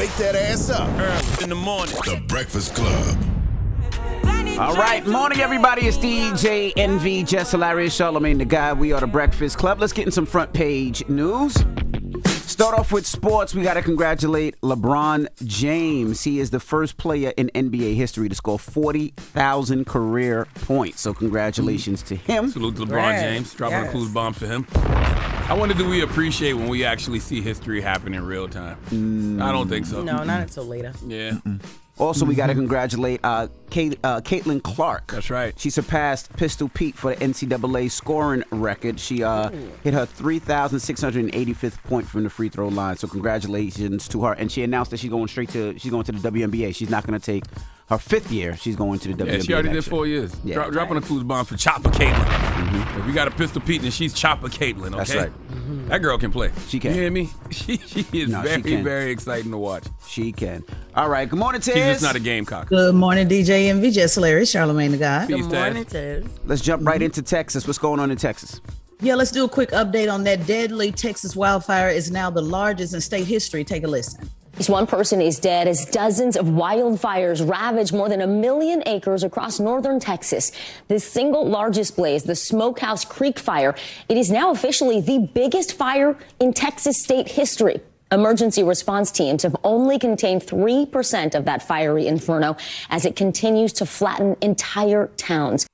wake that ass up. Early in the morning. The Breakfast Club. All right, morning everybody. It's DJ NV, Jess Hilarious, Charlamagne the Guy. We are the Breakfast Club. Let's get in some front page news. Start off with sports. We got to congratulate LeBron James. He is the first player in NBA history to score 40,000 career points. So congratulations to him. Salute to LeBron James. Dropping a cool bomb for him. I wonder, do we appreciate when we actually see history happen in real time? I don't think so. No, not until later. Yeah. Also, we got to congratulate Caitlin Clark. That's right. She surpassed Pistol Pete for the NCAA scoring record. She hit her 3,685th point from the free throw line. So congratulations to her. And she announced that she's going to the WNBA. She's not going to take her fifth year. She's going to the WNBA. Yeah, she already did 4 years. Yeah. Dropping a clues bomb for Chopper Caitlin. If we got a Pistol Pete, then she's Chopper Caitlin, okay? That's right. That girl can play. She can. You hear me? She is very exciting to watch. She can. All right. Good morning, Tiz. She's just not a gamecock. Good morning, DJ MV, Jess Hilarious, Charlamagne the Guy. Peace, Good morning, Tiz. Let's jump right into Texas. What's going on in Texas? Yeah, let's do a quick update on that deadly Texas wildfire. Is now the largest in state history. Take a listen. One person is dead as dozens of wildfires ravage more than 1 million acres across northern Texas. The single largest blaze, the Smokehouse Creek fire, it is now officially the biggest fire in Texas state history. Emergency response teams have only contained 3% of that fiery inferno as it continues to flatten entire towns.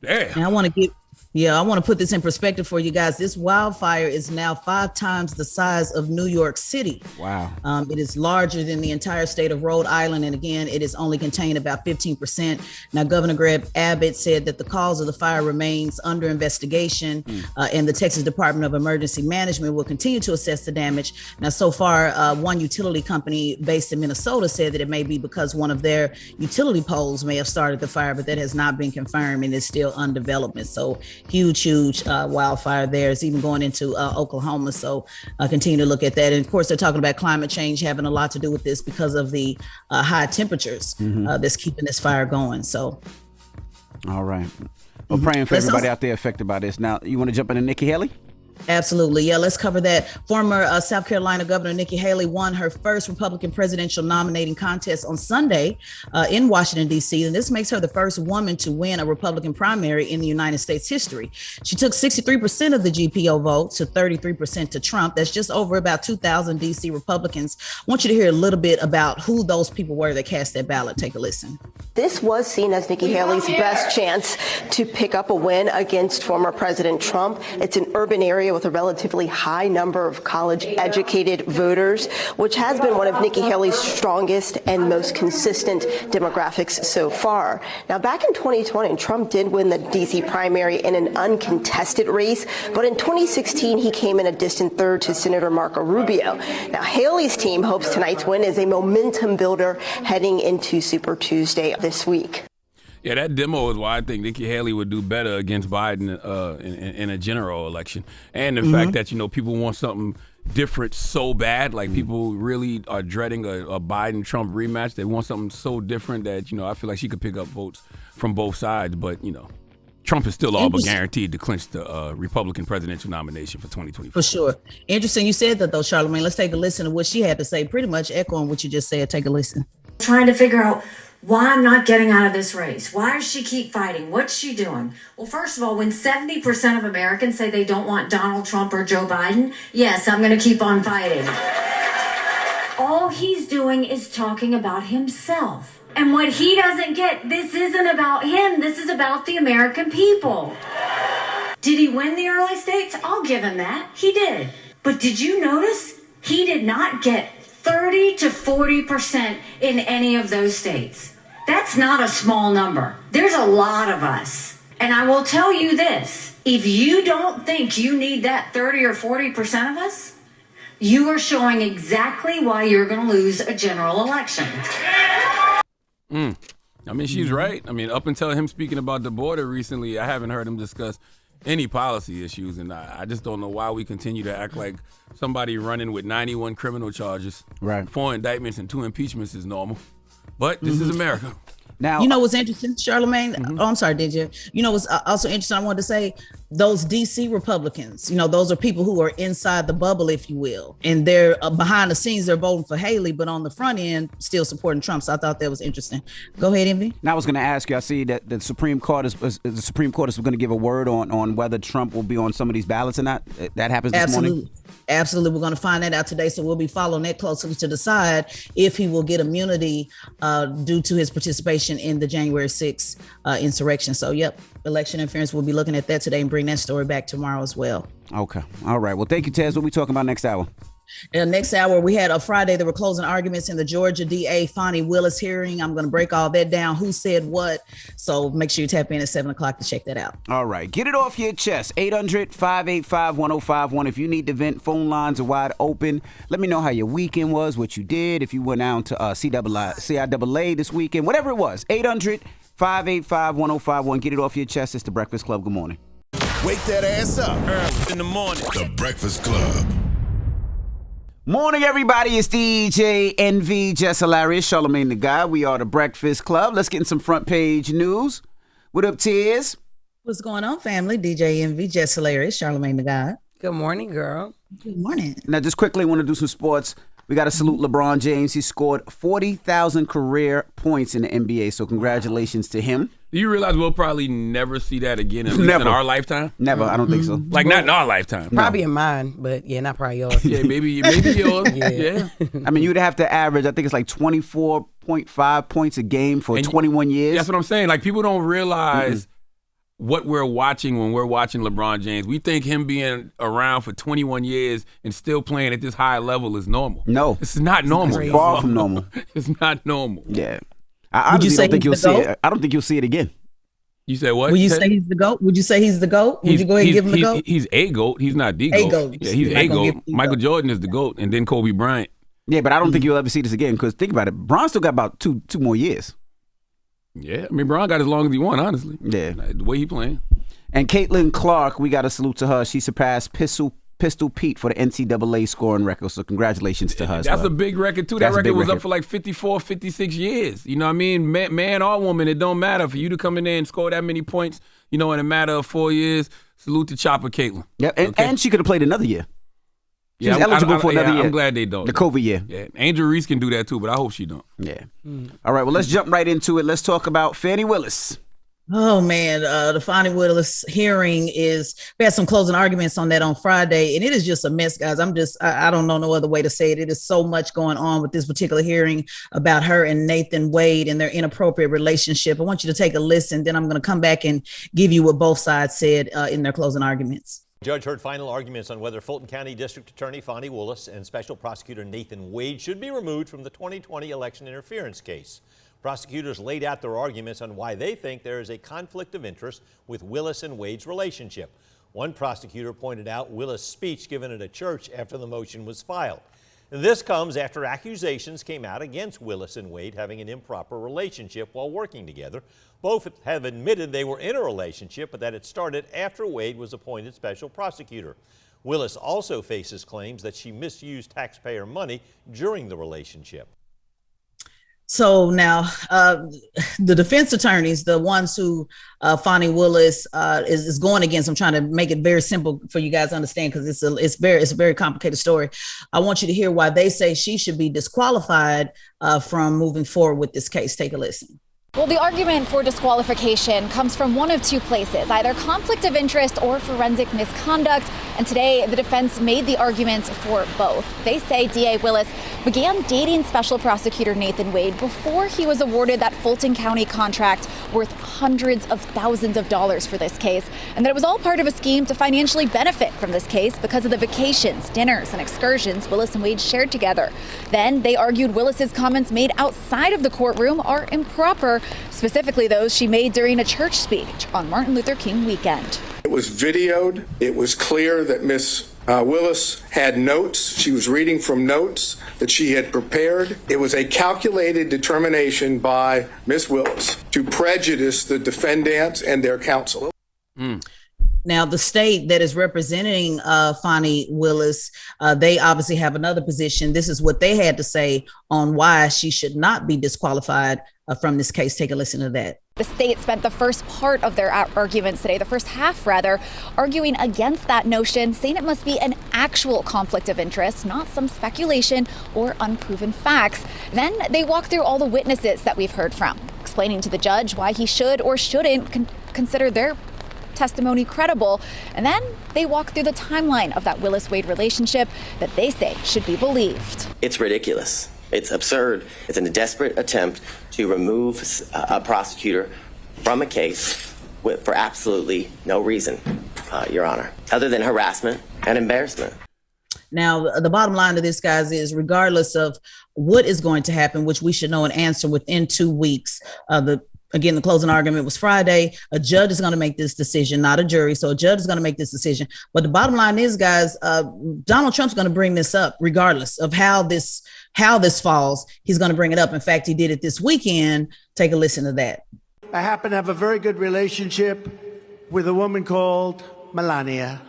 Damn. And I want to put this in perspective for you guys. This wildfire is now 5 times the size of New York City. Wow. It is larger than the entire state of Rhode Island. And again, it is only contained about 15%. Now, Governor Greg Abbott said that the cause of the fire remains under investigation, and the Texas Department of Emergency Management will continue to assess the damage. Now, so far, one utility company based in Minnesota said that it may be because one of their utility poles may have started the fire, but that has not been confirmed and is still on development. So huge wildfire there. It's even going into Oklahoma. So continue to look at that. And of course, they're talking about climate change having a lot to do with this because of the high temperatures that's keeping this fire going. So. All right. Well, praying for everybody out there affected by this. Now, you want to jump into Nikki Haley? Absolutely. Yeah, let's cover that. Former South Carolina Governor Nikki Haley won her first Republican presidential nominating contest on Sunday in Washington, D.C. And this makes her the first woman to win a Republican primary in the United States history. She took 63% of the GPO vote to 33% to Trump. That's just over about 2,000 D.C. Republicans. I want you to hear a little bit about who those people were that cast that ballot. Take a listen. This was seen as Nikki Haley's best chance to pick up a win against former President Trump. It's an urban area with a relatively high number of college-educated voters, which has been one of Nikki Haley's strongest and most consistent demographics so far. Now, back in 2020, Trump did win the D.C. primary in an uncontested race, but in 2016, he came in a distant third to Senator Marco Rubio. Now, Haley's team hopes tonight's win is a momentum builder heading into Super Tuesday this week. Yeah, that demo is why I think Nikki Haley would do better against Biden in a general election. And the fact that, people want something different so bad, like people really are dreading a Biden-Trump rematch. They want something so different that, I feel like she could pick up votes from both sides. But, Trump is still all but guaranteed to clinch the Republican presidential nomination for 2024. For sure. Interesting you said that, though, Charlamagne. Let's take a listen to what she had to say, pretty much echoing what you just said. Take a listen. Trying to figure out why I'm not getting out of this race. Why does she keep fighting? What's she doing? Well, first of all, when 70% of Americans say they don't want Donald Trump or Joe Biden, yes, I'm going to keep on fighting. All he's doing is talking about himself. And what he doesn't get, this isn't about him. This is about the American people. Did he win the early states? I'll give him that. He did. But did you notice he did not get 30 to 40% in any of those states? That's not a small number. There's a lot of us. And I will tell you this, if you don't think you need that 30 or 40% of us, you are showing exactly why you're going to lose a general election. I mean, she's right. I mean, up until him speaking about the border recently, I haven't heard him discuss any policy issues, and I just don't know why we continue to act like somebody running with 91 criminal charges, 4 indictments and 2 impeachments is normal. But this is America. Now, you know what's interesting, Charlamagne? Oh, I'm sorry, did you? You know what's also interesting? I wanted to say those DC Republicans. You know, those are people who are inside the bubble, if you will, and they're behind the scenes. They're voting for Haley, but on the front end, still supporting Trump. So I thought that was interesting. Go ahead, Envy. Now I was going to ask you. I see that the Supreme Court is going to give a word on whether Trump will be on some of these ballots or not. That happens this morning. Absolutely. We're going to find that out today. So we'll be following that closely to decide if he will get immunity due to his participation in the January 6th insurrection. So, yep, election interference. We'll be looking at that today and bring that story back tomorrow as well. Okay. All right. Well, thank you, Tez. What are we talking about next hour? Next hour, we had a Friday. There were closing arguments in the Georgia DA Fani Willis hearing. I'm going to break all that down. Who said what? So make sure you tap in at 7 o'clock to check that out. All right. Get it off your chest. 800-585-1051. If you need to vent, phone lines are wide open. Let me know how your weekend was, what you did. If you went out to CIAA this weekend, whatever it was. 800-585-1051. Get it off your chest. It's The Breakfast Club. Good morning. Wake that ass up. In the morning. The Breakfast Club. Morning, everybody. It's DJ NV, Jess Hilarious, Charlamagne the Guy. We are The Breakfast Club. Let's get in some front page news. What up, Tiz? What's going on, family? DJ NV, Jess Hilarious, Charlamagne the Guy. Good morning, girl. Good morning. Now, just quickly, I want to do some sports. We got to salute LeBron James. He scored 40,000 career points in the NBA, so congratulations to him. Do you realize we'll probably never see that again, at least in our lifetime? Never. I don't think so. Like, not in our lifetime. Probably in mine, but yeah, not probably yours. Yeah, maybe yours. Yeah. I mean, you'd have to average, I think it's like 24.5 points a game for 21 years. That's what I'm saying. Like, people don't realize what we're watching when we're watching LeBron James. We think him being around for 21 years and still playing at this high level is normal. No. It's not normal. It's far from normal. It's not normal. Yeah. I honestly don't think you'll see it. I don't think you'll see it again. You said what? Would you say he's the GOAT? Would you say he's the GOAT? Would you go ahead and give him the GOAT? He's a GOAT. He's not the GOAT. GOAT. Yeah, he's a GOAT. Michael Jordan is the GOAT, and then Kobe Bryant. Yeah, but I don't think you'll ever see this again because think about it. Bron still got about two more years. Yeah, I mean, Bron got as long as he won, honestly. Yeah. The way he playing. And Caitlin Clark, we got a salute to her. She surpassed Pistol Pete for the NCAA scoring record. So congratulations to her. That's a big record, too. That record was up for like 54, 56 years. You know what I mean? Man or woman, it don't matter. For you to come in there and score that many points, in a matter of 4 years, salute to Chopper Caitlin. Yeah, and she could have played another year. She's eligible for another year. I'm glad they don't. The COVID year. Yeah, Angel Reese can do that, too, but I hope she don't. Yeah. All right, well, let's jump right into it. Let's talk about Fani Willis. Oh man, the Fani Willis hearing we had some closing arguments on that on Friday, and it is just a mess, guys. I don't know no other way to say it. It is so much going on with this particular hearing about her and Nathan Wade and their inappropriate relationship. I want you to take a listen, then I'm going to come back and give you what both sides said in their closing arguments. The judge heard final arguments on whether Fulton County District Attorney Fani Willis and Special Prosecutor Nathan Wade should be removed from the 2020 election interference case. Prosecutors laid out their arguments on why they think there is a conflict of interest with Willis and Wade's relationship. One prosecutor pointed out Willis' speech given at a church after the motion was filed. And this comes after accusations came out against Willis and Wade having an improper relationship while working together. Both have admitted they were in a relationship, but that it started after Wade was appointed special prosecutor. Willis also faces claims that she misused taxpayer money during the relationship. So now the defense attorneys, the ones who Fani Willis is going against, I'm trying to make it very simple for you guys to understand because it's a very complicated story. I want you to hear why they say she should be disqualified from moving forward with this case. Take a listen. Well, the argument for disqualification comes from one of two places, either conflict of interest or forensic misconduct. And today, the defense made the arguments for both. They say DA Willis began dating Special Prosecutor Nathan Wade before he was awarded that Fulton County contract worth hundreds of thousands of dollars for this case, and that it was all part of a scheme to financially benefit from this case because of the vacations, dinners, and excursions Willis and Wade shared together. Then they argued Willis's comments made outside of the courtroom are improper, specifically those she made during a church speech on Martin Luther King weekend. It was videoed. It was clear that Miss Willis had notes. She was reading from notes that she had prepared. It was a calculated determination by Miss Willis to prejudice the defendants and their counsel. Now, the state that is representing Fani Willis, they obviously have another position. This is what they had to say on why she should not be disqualified from this case. Take a listen to that. The state spent the first part of their arguments today, the first half rather, arguing against that notion, saying it must be an actual conflict of interest, not some speculation or unproven facts. Then they walked through all the witnesses that we've heard from, explaining to the judge why he should or shouldn't consider their testimony credible. And then they walk through the timeline of that Willis-Wade relationship that they say should be believed. It's ridiculous. It's absurd. It's a desperate attempt to remove a prosecutor from a case for absolutely no reason, Your Honor, other than harassment and embarrassment. Now, the bottom line of this, guys, is regardless of what is going to happen, which we should know an answer within 2 weeks, Again, the closing argument was Friday. A judge is going to make this decision, not a jury. So a judge is going to make this decision. But the bottom line is, guys, Donald Trump's going to bring this up regardless of how this falls. He's going to bring it up. In fact, he did it this weekend. Take a listen to that. I happen to have a very good relationship with a woman called Melania.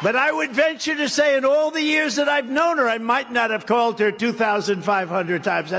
But I would venture to say in all the years that I've known her, I might not have called her 2,500 times.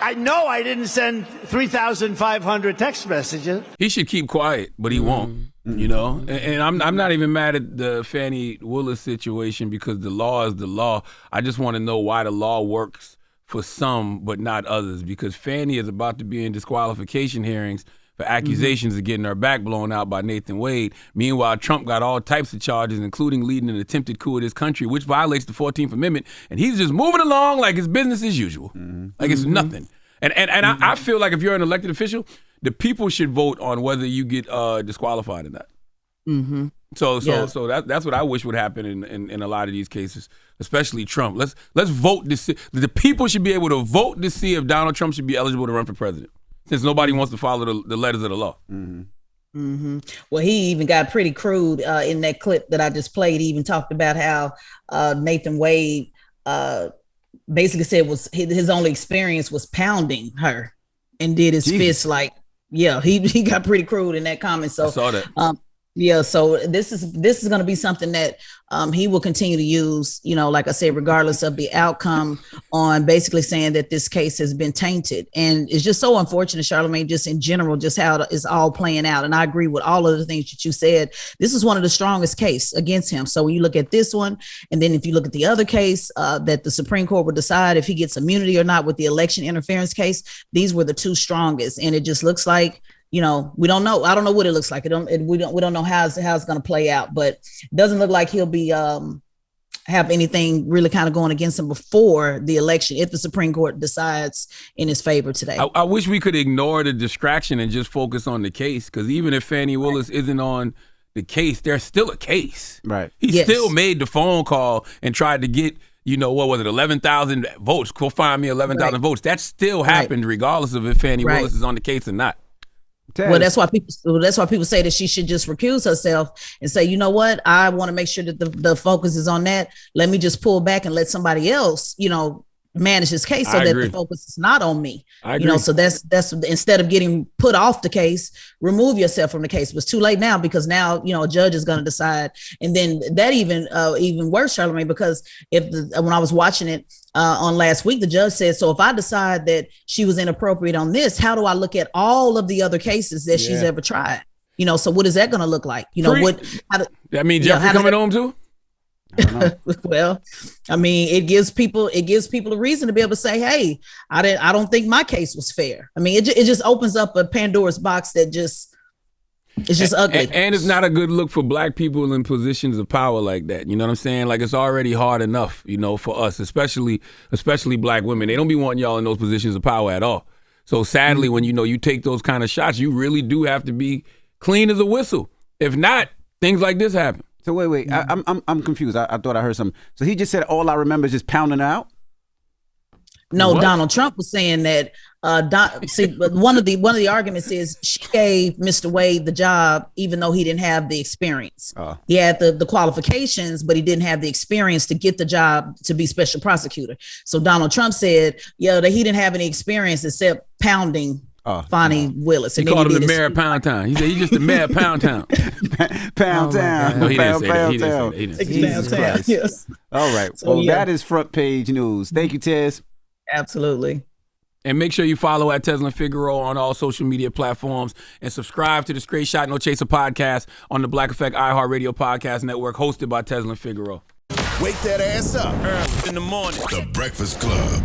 I know I didn't send 3,500 text messages. He should keep quiet, but he won't, you know? And I'm not even mad at the Fani Willis situation because the law is the law. I just want to know why the law works for some but not others, because Fani is about to be in disqualification hearings for accusations of getting her back blown out by Nathan Wade. Meanwhile, Trump got all types of charges, including leading an attempted coup of this country, which violates the 14th Amendment, and he's just moving along like it's business as usual. Like it's nothing. And I feel like if you're an elected official, the people should vote on whether you get disqualified or not. So that's what I wish would happen in a lot of these cases, especially Trump. Let's vote to see. The people should be able to vote to see if Donald Trump should be eligible to run for president, since nobody wants to follow the letters of the law. Well, he even got pretty crude in that clip that I just played. He even talked about how Nathan Wade basically said was his only experience was pounding her and did his fist like, he got pretty crude in that comment. So I saw that. So this is going to be something that he will continue to use, like I said, regardless of the outcome, on basically saying that this case has been tainted. And it's just so unfortunate, Charlamagne, just in general, just how it's all playing out. And I agree with all of the things that you said. This is one of the strongest cases against him. So when you look at this one, and then if you look at the other case that the Supreme Court will decide if he gets immunity or not with the election interference case, these were the two strongest. And it just looks like, we don't know. I don't know what it looks like. We don't know how it's going to play out, but it doesn't look like he'll be have anything really kind of going against him before the election if the Supreme Court decides in his favor today. I wish we could ignore the distraction and just focus on the case, because even if Fani Willis isn't on the case, there's still a case. Right. He still made the phone call and tried to get, what was it, 11,000 votes. Go find me 11,000 votes. That still happened regardless of if Fani Willis is on the case or not. Well, that's why people say that she should just recuse herself and say, you know what, I want to make sure that the focus is on that. Let me just pull back and let somebody else, manage this case so that the focus is not on me. So that's instead of getting put off the case, remove yourself from the case. But it's too late now, because now, a judge is going to decide. And then that even worse, Charlamagne, because when I was watching it on last week, the judge said, so if I decide that she was inappropriate on this, how do I look at all of the other cases that she's ever tried? So what is that going to look like? That mean Jeffrey coming home too? Well, I mean, it gives people a reason to be able to say, hey, I don't think my case was fair. I mean, it just opens up a Pandora's box that it's just ugly. And it's not a good look for black people in positions of power like that. You know what I'm saying? Like, it's already hard enough, for us, especially black women. They don't be wanting y'all in those positions of power at all. So sadly, when you take those kind of shots, you really do have to be clean as a whistle. If not, things like this happen. So wait, I'm confused. I thought I heard something. So he just said all I remember is just pounding out? No, what? Donald Trump was saying that. But one of the arguments is she gave Mr. Wade the job even though he didn't have the experience. He had the qualifications, but he didn't have the experience to get the job to be special prosecutor. So Donald Trump said, that he didn't have any experience except pounding Fani Willis. He called him the mayor of Pound Town. He said he's just the mayor of Pound Town. Pound Town. No, he didn't say that. He Pound didn't Town. say that. Jesus Christ. Yes. All right. So, Well, that is front page news. Thank you, Tez. Absolutely. And make sure you follow at Tesla Figaro on all social media platforms and subscribe to the Straight Shot No Chaser podcast on the Black Effect iHeartRadio podcast network hosted by Tesla Figaro. Wake that ass up. In the morning. The Breakfast Club.